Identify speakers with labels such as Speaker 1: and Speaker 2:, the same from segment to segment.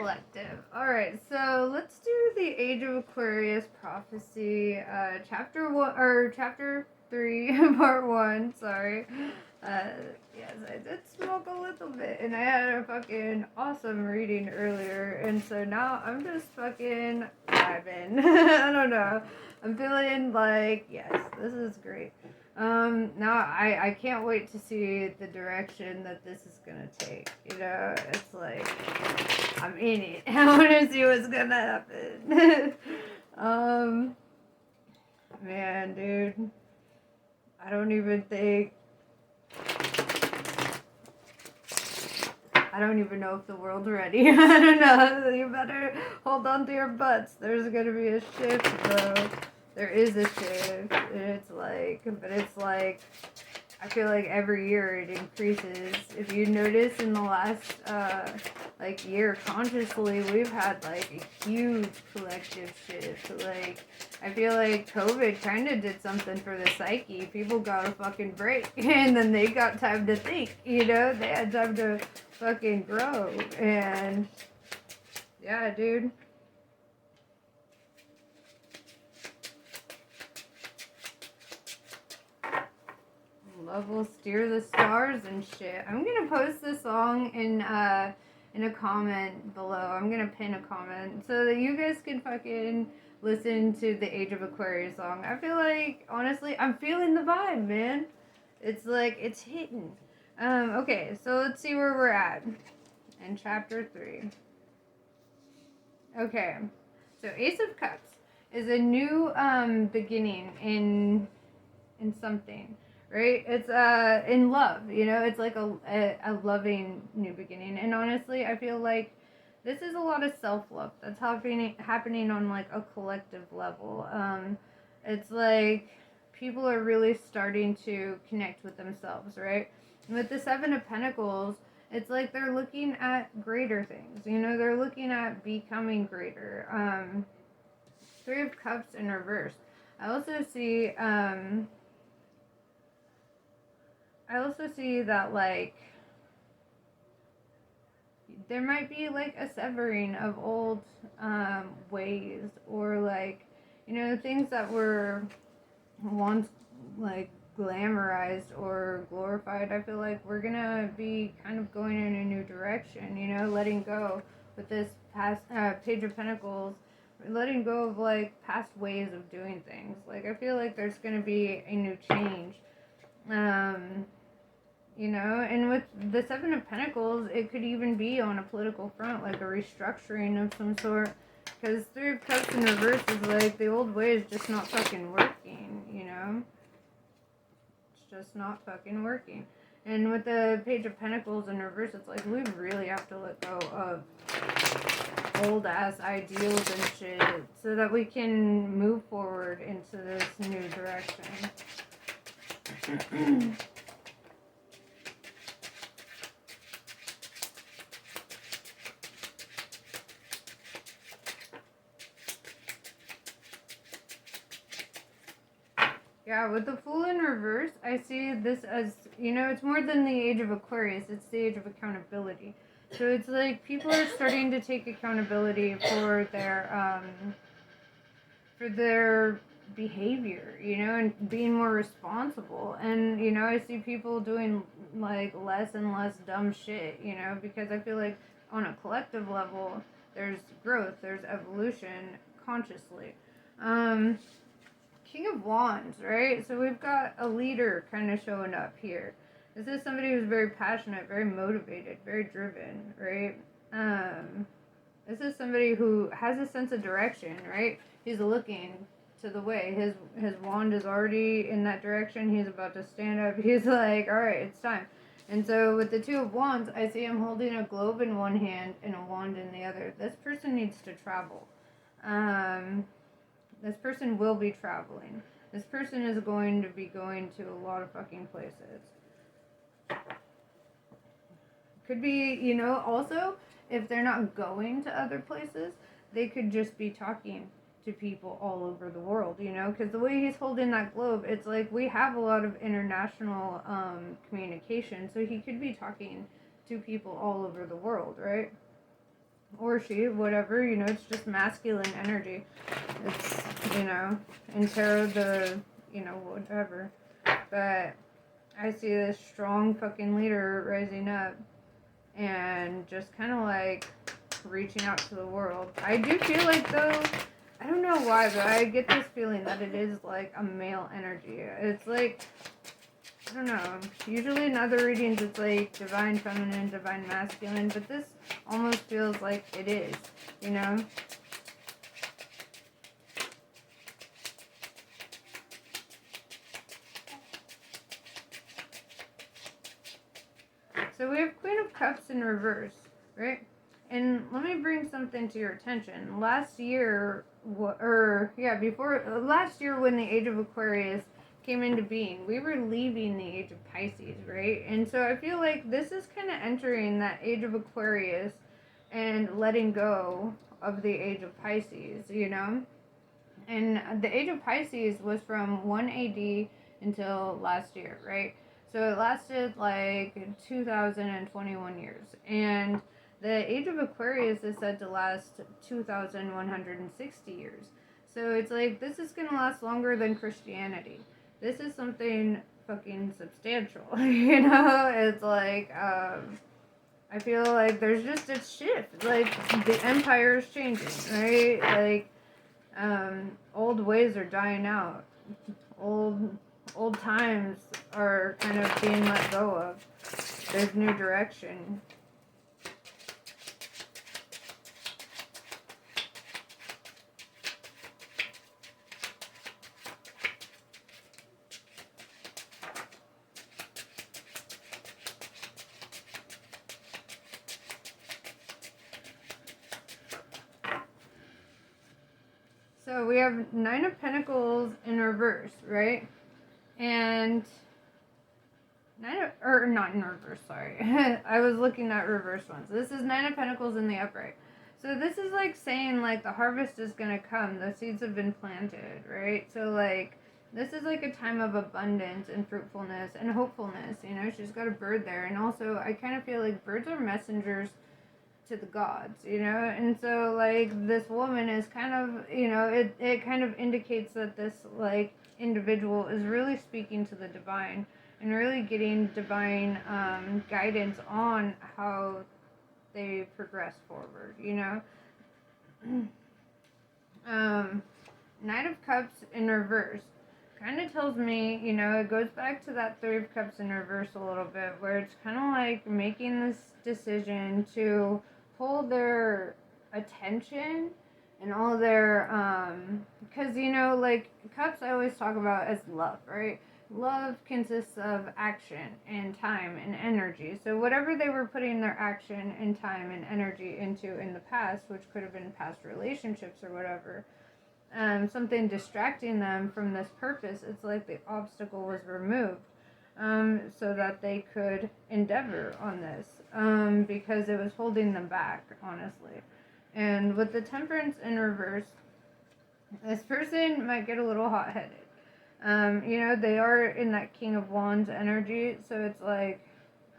Speaker 1: collective. Alright, so let's do the Age of Aquarius Prophecy, chapter 1, or chapter 3, part 1, sorry. Yes, I did smoke a little bit, and I had a fucking awesome reading earlier, and so now I'm just fucking vibing. I don't know. I'm feeling like, yes, this is great. Now I can't wait to see the direction that this is gonna take. You know, it's like I'm in it. I want to see what's gonna happen. Man, dude, I don't even know if the world's ready. I don't know. You better hold on to your butts. There's gonna be a shift, bro. There is a shift. And it's like, I feel like every year it increases. If you notice in the last, year, consciously, we've had, like, a huge collective shift. Like, I feel like COVID kind of did something for the psyche. People got a fucking break, and then they got time to think, you know? They had time to fucking grow, and, yeah, dude. Love will steer the stars and shit. I'm gonna post this song in a comment below. I'm gonna pin a comment so that you guys can fucking listen to the Age of Aquarius song. I feel like, honestly, I'm feeling the vibe, man. It's like, it's hitting. Okay, so let's see where we're at in chapter 3. Okay, so Ace of Cups is a new beginning in something. Right? It's in love, you know, it's like a loving new beginning. And honestly, I feel like this is a lot of self-love that's happening on like a collective level. It's like people are really starting to connect with themselves, right? And with the Seven of Pentacles, it's like they're looking at greater things, you know, they're looking at becoming greater. Three of Cups in reverse. I also see that, like, there might be, like, a severing of old ways, or, like, you know, things that were once, like, glamorized or glorified. I feel like we're gonna be kind of going in a new direction, you know, letting go with this past Page of Pentacles, letting go of, like, past ways of doing things. Like, I feel like there's gonna be a new change. You know, and with the Seven of Pentacles, it could even be on a political front, like a restructuring of some sort. Because Three of Cups in reverse is like the old way is just not fucking working, you know? It's just not fucking working. And with the Page of Pentacles in reverse, it's like we really have to let go of old ass ideals and shit so that we can move forward into this new direction. Yeah, with the Fool in reverse, I see this as, you know, it's more than the Age of Aquarius, it's the Age of accountability. So it's like people are starting to take accountability for their behavior, you know, and being more responsible. And, you know, I see people doing, like, less and less dumb shit, you know, because I feel like on a collective level, there's growth, there's evolution consciously. King of Wands, right? So we've got a leader kind of showing up here. This is somebody who's very passionate, very motivated, very driven, right? This is somebody who has a sense of direction, right? He's looking to the way. His wand is already in that direction. He's about to stand up. He's like, all right, it's time. And so with the Two of Wands, I see him holding a globe in one hand and a wand in the other. This person needs to travel. This person will be traveling. This person is going to be going to a lot of fucking places. Could be, you know, also, if they're not going to other places, they could just be talking to people all over the world, you know? Because the way he's holding that globe, it's like we have a lot of international communication, so he could be talking to people all over the world, right? or she, whatever, you know, it's just masculine energy. It's, you know, in tarot, the, you know, whatever. But I see this strong fucking leader rising up and just kind of like reaching out to the world. I do feel like, though, I don't know why, but I get this feeling that it is like a male energy. It's like, I don't know. Usually in other readings it's like divine feminine, divine masculine, but this almost feels like it is, you know? So we have Queen of Cups in reverse, right? And let me bring something to your attention. Last year, last year when the Age of Aquarius came into being, we were leaving the Age of Pisces, right? And so I feel like this is kind of entering that Age of Aquarius and letting go of the Age of Pisces, you know? And the Age of Pisces was from 1 AD until last year, right? So it lasted like 2021 years. And the Age of Aquarius is said to last 2,160 years. So it's like, this is going to last longer than Christianity. This is something fucking substantial, you know? It's like, I feel like there's just a shift. Like, the empire is changing, right? Like, old ways are dying out. Old times are kind of being let go of. There's new direction. So we have Nine of Pentacles in reverse, right? And not in reverse, sorry. I was looking at reverse ones. This is Nine of Pentacles in the upright. So this is like saying like the harvest is going to come. The seeds have been planted, right? So like this is like a time of abundance and fruitfulness and hopefulness. You know, she's got a bird there. And also I kind of feel like birds are messengers to the gods, you know? And so like this woman is kind of, you know, it kind of indicates that this like individual is really speaking to the divine and really getting divine guidance on how they progress forward, you know? Knight of Cups in reverse kind of tells me, you know, it goes back to that Three of Cups in reverse a little bit, where it's kind of like making this decision to pull their attention and all their, because, you know, like, cups I always talk about as love, right? Love consists of action and time and energy. So whatever they were putting their action and time and energy into in the past, which could have been past relationships or whatever, something distracting them from this purpose, it's like the obstacle was removed, so that they could endeavor on this, because it was holding them back, honestly. And with the Temperance in reverse, this person might get a little hot-headed. You know, they are in that King of Wands energy, so it's like,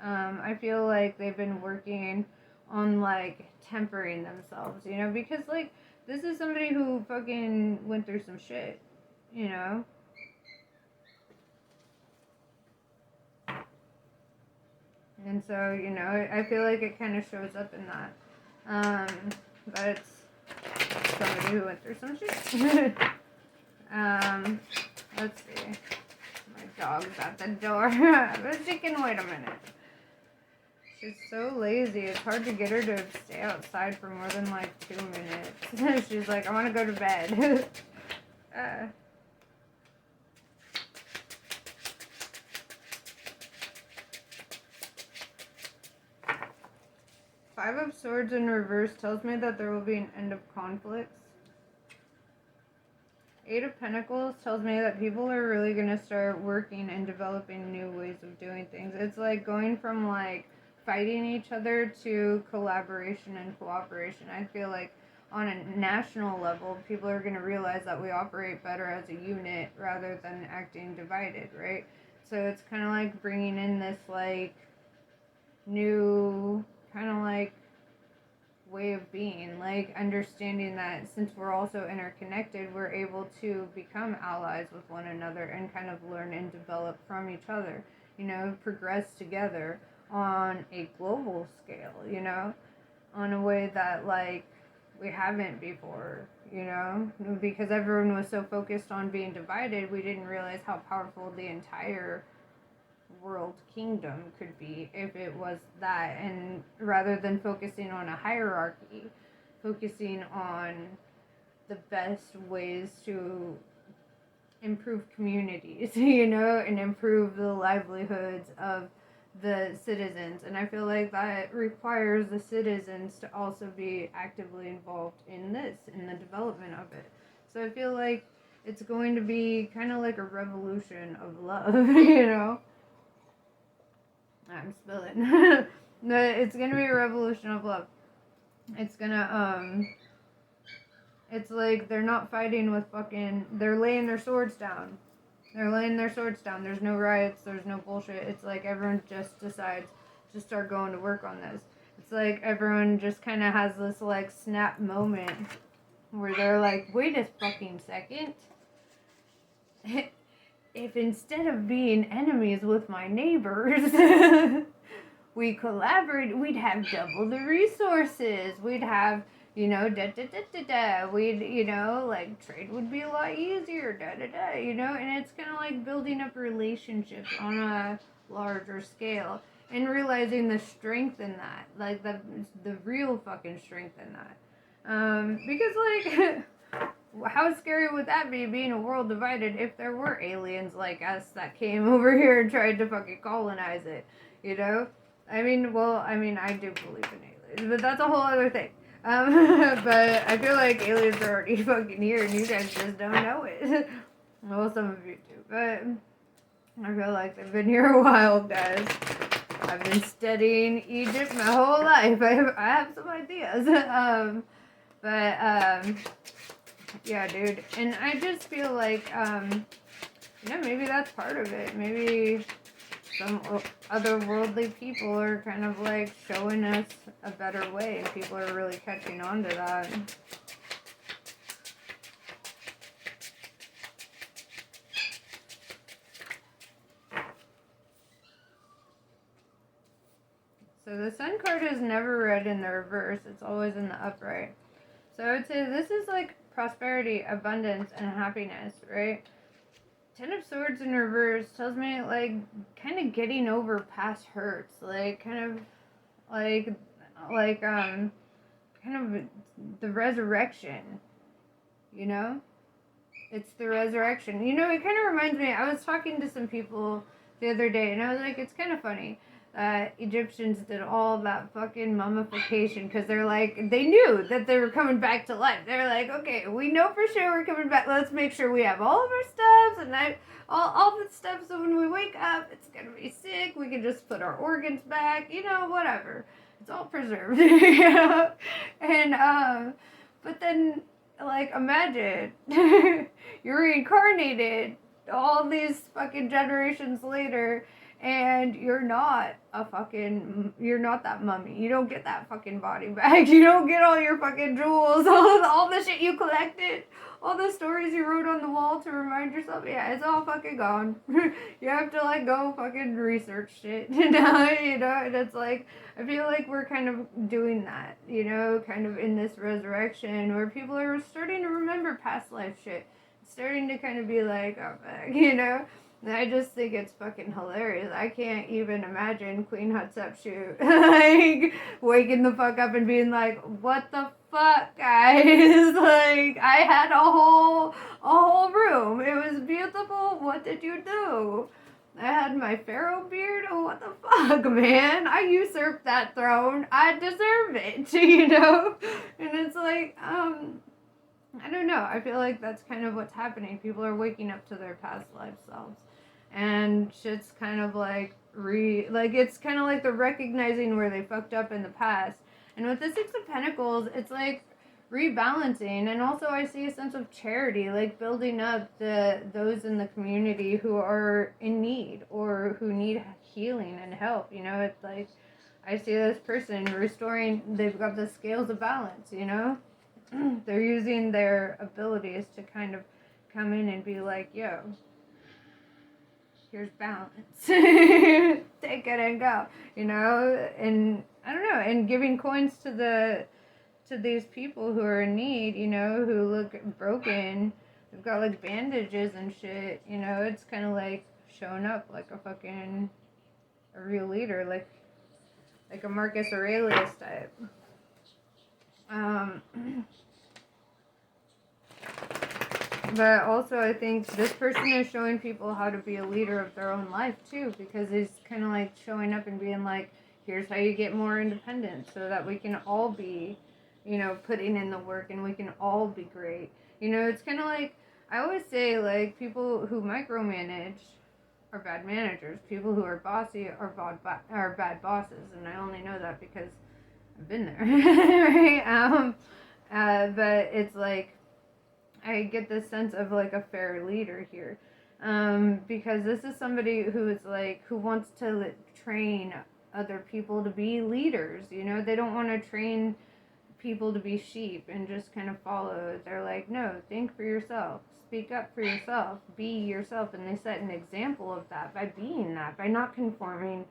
Speaker 1: I feel like they've been working on, like, tempering themselves, you know, because, like, this is somebody who fucking went through some shit, you know? And so, you know, I feel like it kind of shows up in that. But it's somebody who went through some shit. Let's see. My dog's at the door. But she can wait a minute. She's so lazy. It's hard to get her to stay outside for more than like 2 minutes. She's like, I want to go to bed. Five of Swords in reverse tells me that there will be an end of conflicts. Eight of Pentacles tells me that people are really going to start working and developing new ways of doing things. It's like going from like fighting each other to collaboration and cooperation. I feel like on a national level, people are going to realize that we operate better as a unit rather than acting divided, right? So it's kind of like bringing in this like new kind of like way of being, like understanding that since we're also interconnected, we're able to become allies with one another and kind of learn and develop from each other, you know, progress together on a global scale, you know, on a way that like we haven't before, you know, because everyone was so focused on being divided, we didn't realize how powerful the entire world kingdom could be if it was that. And rather than focusing on a hierarchy, focusing on the best ways to improve communities, you know, and improve the livelihoods of the citizens. And I feel like that requires the citizens to also be actively involved in this, in the development of it. So I feel like it's going to be kind of like a revolution of love, you know. I'm spilling. It's gonna be a revolution of love. It's gonna it's like they're not fighting with fucking, they're laying their swords down. They're laying their swords down. There's no riots, there's no bullshit. It's like everyone just decides to start going to work on this. It's like everyone just kind of has this like snap moment where they're like, wait a fucking second. If instead of being enemies with my neighbors, we collaborate, we'd have double the resources. We'd have, you know, We'd, you know, like trade would be a lot easier, you know, and it's kind of like building up relationships on a larger scale and realizing the strength in that, like the real fucking strength in that. Because like, how scary would that be, being a world divided, if there were aliens like us that came over here and tried to fucking colonize it, you know? I mean, well, I mean, I do believe in aliens, but that's a whole other thing. But I feel like aliens are already fucking here and you guys just don't know it. Well, some of you do, but I feel like they've been here a while, guys. I've been studying Egypt my whole life. I have some ideas. Yeah, dude. And I just feel like, you know, maybe that's part of it. Maybe some otherworldly people are kind of like showing us a better way, and people are really catching on to that. So the Sun card is never read in the reverse. It's always in the upright. So I would say this is like prosperity, abundance, and happiness, right? Ten of Swords in reverse tells me like kind of getting over past hurts, like kind of kind of the resurrection, you know? It's the resurrection. You know, it kind of reminds me, I was talking to some people the other day, and I was like, it's kind of funny that Egyptians did all that fucking mummification, because they're like, they knew that they were coming back to life. They're like, okay, we know for sure we're coming back. Let's make sure we have all of our stuff, and all the stuff, so when we wake up, it's gonna be sick. We can just put our organs back, you know, whatever. It's all preserved, you know? And, but then, like, imagine you're reincarnated all these fucking generations later, and you're not that mummy. You don't get that fucking body back. You don't get all your fucking jewels, all the shit you collected, all the stories you wrote on the wall to remind yourself. Yeah, it's all fucking gone. You have to like go fucking research shit, you know, and it's like, I feel like we're kind of doing that, you know, kind of in this resurrection where people are starting to remember past life shit. It's starting to kind of be like, oh, fuck, you know? And I just think it's fucking hilarious. I can't even imagine Queen Hatshepsut like waking the fuck up and being like, what the fuck, guys? Like, I had a whole room. It was beautiful. What did you do? I had my pharaoh beard. Oh, what the fuck, man? I usurped that throne. I deserve it, you know? And it's like, I don't know. I feel like that's kind of what's happening. People are waking up to their past life selves. And shit's kind of like it's kind of like they're recognizing where they fucked up in the past. And with the Six of Pentacles, it's like rebalancing. And also I see a sense of charity, like building up those in the community who are in need or who need healing and help. You know, it's like, I see this person restoring, they've got the scales of balance, you know? They're using their abilities to kind of come in and be like, yo, here's balance. Take it and go, you know? And I don't know, and giving coins to these people who are in need, you know, who look broken. They've got like bandages and shit, you know. It's kind of like showing up like a real leader, like a Marcus Aurelius type. But also I think this person is showing people how to be a leader of their own life too, because he's kind of like showing up and being like, here's how you get more independent so that we can all be, you know, putting in the work and we can all be great. You know, it's kind of like, I always say, like, people who micromanage are bad managers. People who are bossy are bad bosses. And I only know that because I've been there, right? But it's like, I get this sense of like a fair leader here. Because this is somebody who is like, who wants to train other people to be leaders, you know? They don't want to train people to be sheep and just kind of follow. They're like, no, think for yourself, speak up for yourself, be yourself. And they set an example of that by being that, by not conforming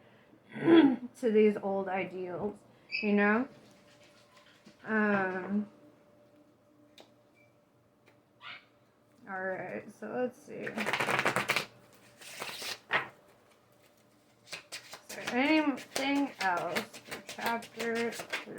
Speaker 1: to these old ideals, you know? Alright, so let's see. Is there anything else for chapter 3?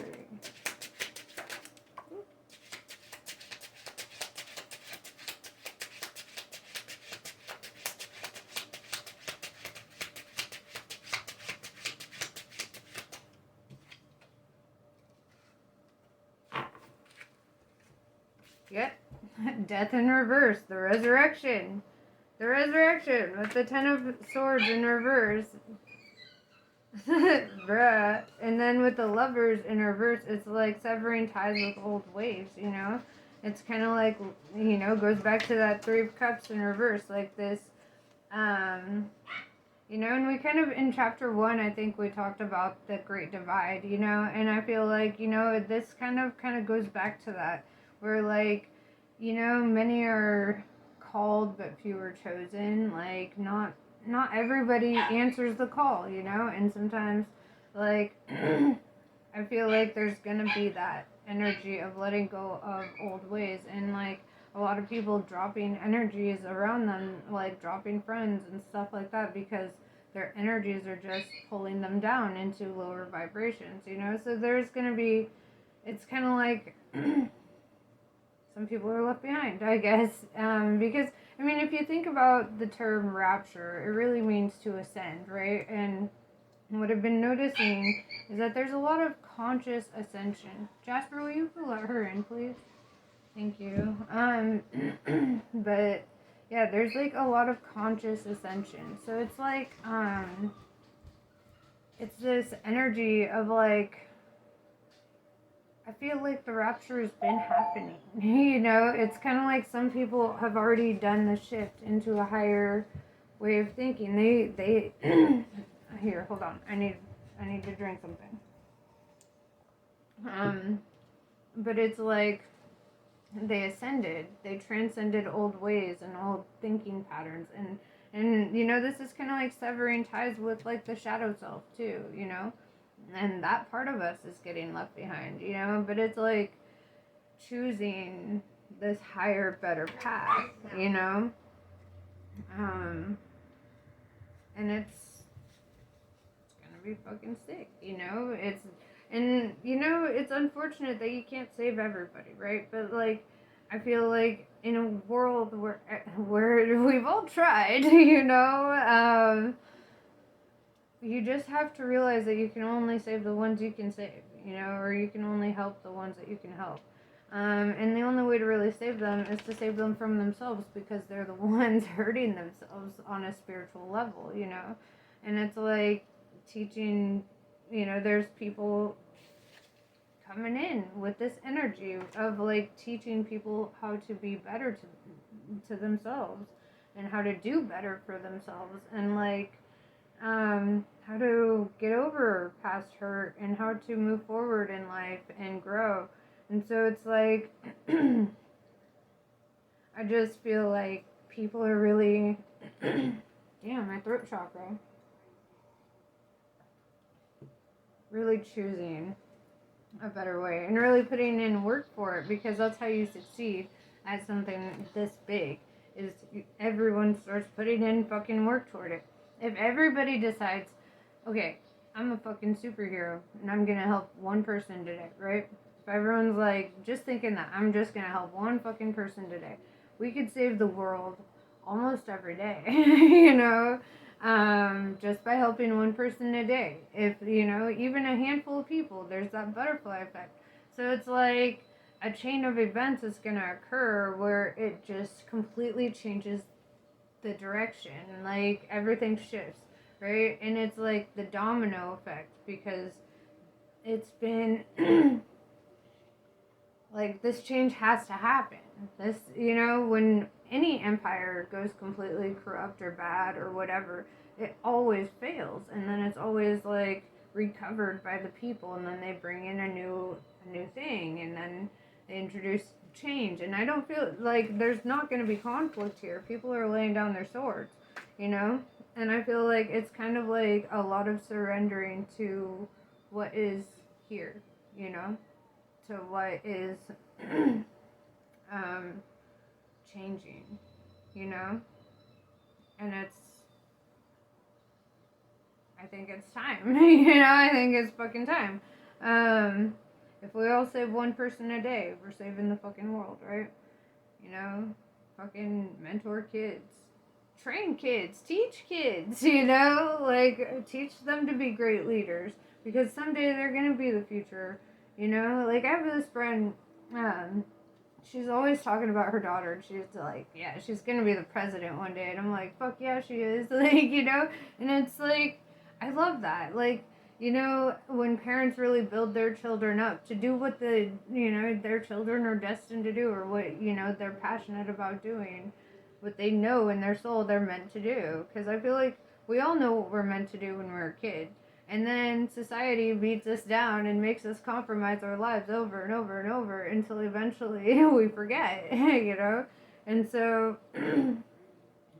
Speaker 1: Yep. Death in reverse. The resurrection. The resurrection with the 10 of swords in reverse. Bruh. And then with the lovers in reverse, it's like severing ties with old ways, you know? It's kind of like, you know, goes back to that 3 of cups in reverse, like this, you know, and we kind of, in chapter 1, I think we talked about the great divide, you know, and I feel like, you know, this kind of goes back to that, where, like, you know, many are called, but few are chosen, like, not everybody answers the call, you know, and sometimes, like, I feel like there's gonna be that energy of letting go of old ways, and, like, a lot of people dropping energies around them, like dropping friends and stuff like that, because their energies are just pulling them down into lower vibrations, you know? So there's going to be, it's kind of like, some people are left behind, I guess. Because, I mean, if you think about the term rapture, it really means to ascend, right? And what I've been noticing is that there's a lot of conscious ascension. Jasper, will you let her in, please? Thank you. But yeah, there's like a lot of conscious ascension. So it's like, it's this energy of like, I feel like the rapture has been happening. You know, it's kind of like some people have already done the shift into a higher way of thinking. They here, hold on. I need to drink something. But it's like, they ascended, they transcended old ways and old thinking patterns, and you know, this is kind of like severing ties with like the shadow self too, you know, and that part of us is getting left behind, you know, but it's like choosing this higher, better path, you know, and it's gonna be fucking sick, you know, and, you know, it's unfortunate that you can't save everybody, right? But, like, I feel like in a world where we've all tried, you know, you just have to realize that you can only save the ones you can save, you know, or you can only help the ones that you can help. And the only way to really save them is to save them from themselves, because they're the ones hurting themselves on a spiritual level, you know? And it's like teaching, you know, there's people coming in with this energy of like teaching people how to be better to themselves and how to do better for themselves, and like how to get over past past hurt and how to move forward in life and grow. And so it's like, I just feel like people are really, damn, my throat chakra, really choosing a better way and really putting in work for it, because that's how you succeed at something this big, is everyone starts putting in fucking work toward it. If everybody decides, okay, I'm a fucking superhero and I'm gonna help one person today, right? If everyone's like just thinking that I'm just gonna help one fucking person today, we could save the world almost every day, you know, just by helping one person a day. If, you know, even a handful of people, there's that butterfly effect. So it's like a chain of events is going to occur where it just completely changes the direction. Like everything shifts, right? And it's like the domino effect, because it's been like this change has to happen. This, you know, when any empire goes completely corrupt or bad or whatever, it always fails, and then it's always like recovered by the people, and then they bring in a new thing, and then they introduce change. And I don't feel like there's not going to be conflict here. People are laying down their swords, you know, and I feel like it's kind of like a lot of surrendering to what is here, you know, to what is changing, you know, and I think it's time, you know, I think it's fucking time. If we all save one person a day, we're saving the fucking world, right? You know, fucking mentor kids, train kids, teach kids, you know, like teach them to be great leaders, because someday they're gonna be the future, you know. Like I have this friend, she's always talking about her daughter, and she's like, yeah, she's gonna be the president one day, and I'm like, fuck yeah, she is, like, you know. And it's like, I love that, like, you know, when parents really build their children up to do what the, you know, their children are destined to do, or what, you know, they're passionate about doing, what they know in their soul they're meant to do. Because I feel like we all know what we're meant to do when we're a kid. And then society beats us down and makes us compromise our lives over and over and over until eventually we forget, you know? And so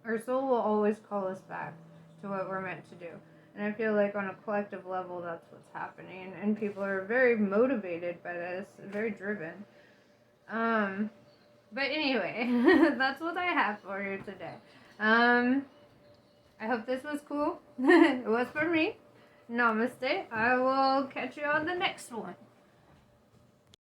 Speaker 1: our soul will always call us back to what we're meant to do. And I feel like on a collective level, that's what's happening. And people are very motivated by this, very driven. But anyway, that's what I have for you today. I hope this was cool. It was for me. Namaste. I will catch you on the next one.